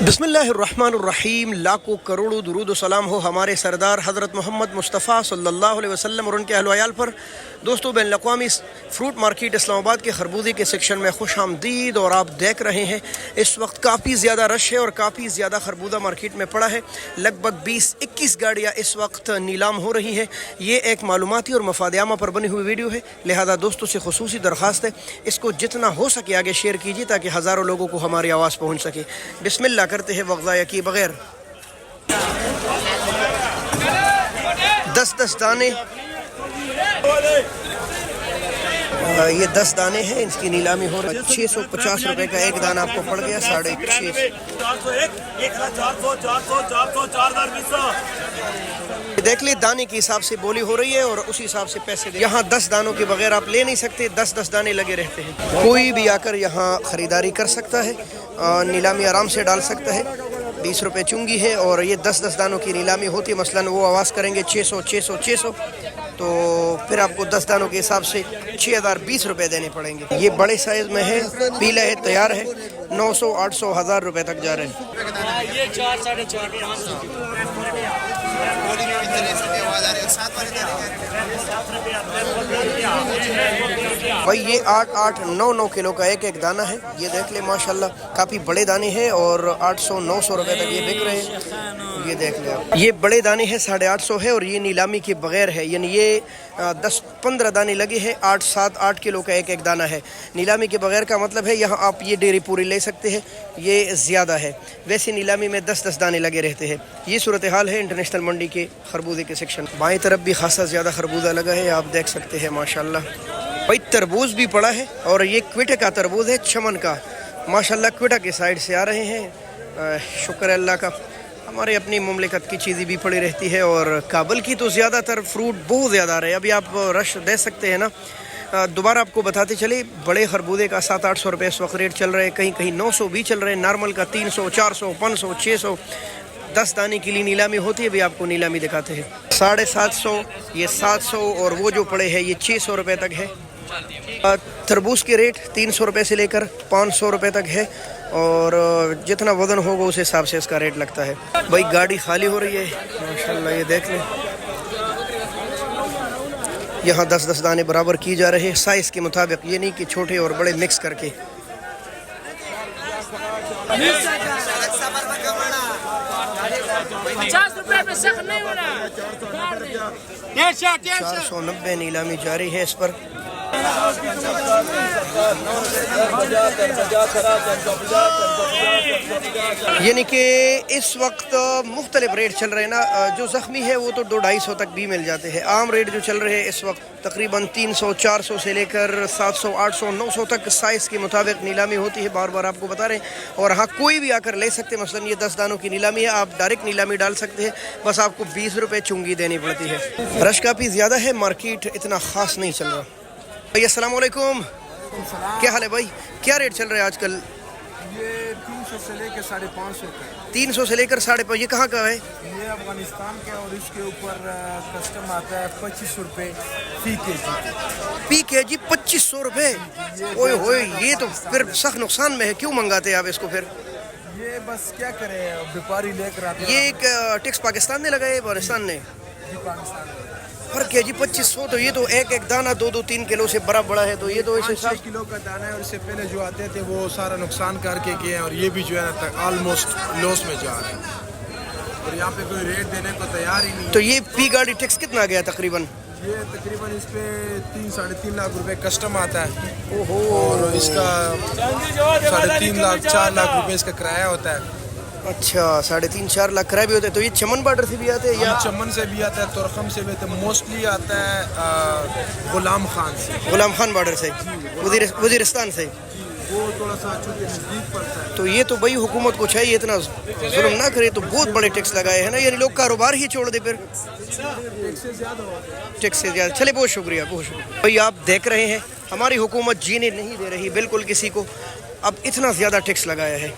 बिस्मिल्लाहिर्रहमानिर्रहीम। लाखों करोड़ों दुरूद सलाम हो हमारे सरदार हज़रत मोहम्मद मुस्तफ़ा सल्लल्लाहु अलैहि वसल्लम और उनके अहल व अयाल पर। दोस्तों, बैनुल अक़वामी फ़्रूट मार्केट इस्लामाबाद के खरबूजे के सेक्शन में खुश आमदीद। और आप देख रहे हैं इस वक्त काफ़ी ज़्यादा रश है और काफ़ी ज़्यादा खरबूजा मार्केट में पड़ा है। लगभग 20-21 गाड़ियाँ इस वक्त नीलाम हो रही हैं। ये एक मालूमाती और मफादियामा पर बनी हुई वीडियो है, लिहाजा दोस्तों से खुसूसी दरख्वास्त है, इसको जितना हो सके आगे शेयर कीजिए ताकि हज़ारों लोगों को हमारी आवाज़ पहुँच सके। बिस्मिल्लाह करते हैं वक़्त ज़ाया किए बगैर। 10-10 दाने, ये 10 दाने हैं, इसकी नीलामी हो रही है। 650 रुपए का एक दाना आपको पड़ गया 650। देख ले, दाने के हिसाब से बोली हो रही है और उसी हिसाब से पैसे दे। यहाँ 10 दानों के बगैर आप ले नहीं सकते, 10-10 दाने लगे रहते हैं। कोई भी आकर यहाँ ख़रीदारी कर सकता है, नीलामी आराम से डाल सकता है। 20 रुपये चुंगी है और ये 10-10 दानों की नीलामी होती है। मसलन वो आवाज़ करेंगे 600 तो फिर आपको 10 दानों के हिसाब से 6020 रुपये देने पड़ेंगे। ये बड़े साइज़ में है, पीला है, तैयार है। 900, 800, 1000 रुपये तक जा रहे हैं। भाई ये 8-8, 9-9 किलो का एक दाना है। ये देख ले माशाल्लाह, काफ़ी बड़े दाने हैं और 800-900 रुपये तक ये बिक रहे हैं। ये देख ले आप, ये बड़े दाने हैं 850 है और ये नीलामी के बगैर है, यानी ये 10-15 दाने लगे हैं। 8-7-8 किलो का एक दाना है। नीलामी के बगैर का मतलब है यहाँ आप ये डेरी पूरी ले सकते हैं, ये ज़्यादा है। वैसे नीलामी में 10-10 दाने लगे रहते हैं। ये सूरत हाल है इंटरनेशनल मंडी के खरबूजे के सेक्शन। बाएं तरफ भी खासा ज़्यादा खरबूजा लगा है, आप देख सकते हैं माशाल्लाह। भाई तरबूज भी पड़ा है और ये क्विटा का तरबूज है, चमन का माशाल्लाह। क्विटा के साइड से आ रहे हैं, शुक्र है अल्लाह का। हमारे अपनी मुमलिकत की चीज़ें भी पड़ी रहती है और काबुल की तो ज़्यादातर फ्रूट बहुत ज़्यादा आ रहे हैं। अभी आप रश दे सकते हैं ना। दोबारा आपको बताते चले, बड़े खरबूजे का 700-800 रुपये इस वक्त रेट चल रहे हैं, कहीं कहीं 900 भी चल रहे हैं। नॉर्मल का 300, 400, 500, 600। 10 दाने के लिए नीलामी होती है, भी आपको नीलामी दिखाते हैं। 750, ये 700 और वो जो पड़े हैं ये 600 रुपये तक है। तरबूज के रेट 300 रुपये से लेकर 500 रुपये तक है और जितना वज़न होगा उस हिसाब से इसका रेट लगता है। भाई गाड़ी खाली हो रही है माशाल्लाह, ये देख लें। यहाँ 10-10 दाने बराबर की जा रहे हैं साइज़ के मुताबिक, ये नहीं कि छोटे और बड़े मिक्स करके। 490 नीलामी जारी है इस पर। यानी कि इस वक्त मुख्तलिफ रेट चल रहे हैं ना। जो ज़ख्मी है वो तो 200-250 तक भी मिल जाते हैं। आम रेट जो चल रहे हैं इस वक्त तकरीबन 300-400 से लेकर 700-800-900 तक साइज़ के मुताबिक नीलामी होती है। बार बार आपको बता रहे हैं। और हाँ, कोई भी आकर ले सकते हैं। मसलन ये 10 दानों की नीलामी है, आप डायरेक्ट नीलामी डाल सकते हैं, बस आपको 20 रुपये चुंगी देनी पड़ती है। रश काफ़ी ज़्यादा है, मार्केट इतना ख़ास नहीं चल रहा। भाई अस्सलाम वालेकुम, क्या हाल है भाई? क्या रेट चल रहा है आजकल? ये 300 से लेकर 550 का। 300 से लेकर 550। ये कहाँ का है? ये अफगानिस्तान का और इसके ऊपर कस्टम आता है 25 रुपये फी केजी 2500 रुपये। ओए होए, ये तो फिर सख्त नुकसान में है। क्यों मंगाते हैं आप इसको फिर? ये बस क्या करें, व्यापारी लेकर आते हैं। ये एक टैक्स पाकिस्तान ने लगाया है, अफगानिस्तान ने? हर केजी 2500। तो ये तो एक दाना 2-3 किलो से बड़ा है। तो ये तो इसे 6 किलो का दाना है और इससे पहले जो आते थे वो सारा नुकसान करके किए हैं और ये भी जो है ना ऑलमोस्ट लॉस में जा रहे हैं और यहाँ पे कोई रेट देने को तैयार ही नहीं। तो ये फी गाड़ी टैक्स कितना गया तकरीबन? ये तकरीबन इस पे 3-3.5 लाख रुपए कस्टम आता है। ओहो। और इसका 3.5-4 लाख रुपए इसका किराया होता है। अच्छा, 3.5-4 लाख किराया भी होता है। तो ये चमन बॉर्डर से भी आते हैं या? चमन से भी आता है, तुरखम से भी आता है, मोस्टली आता है गुलाम खान से। गुलाम खान बॉर्डर से, वजीरिस्तान से। वो थोड़ा सा चूँकि नज़दीक पड़ता है। तो ये तो भाई हुकूमत को चाहिए इतना जुल्म ना करे, तो बहुत बड़े टैक्स लगाए हैं ना, यानी लोग कारोबार ही छोड़ दे फिर। टैक्स से ज़्यादा। चले, बहुत शुक्रिया, बहुत शुक्रिया। भाई आप देख रहे हैं हमारी हुकूमत जीने नहीं दे रही बिल्कुल किसी को। अब इतना ज़्यादा टैक्स लगाया है।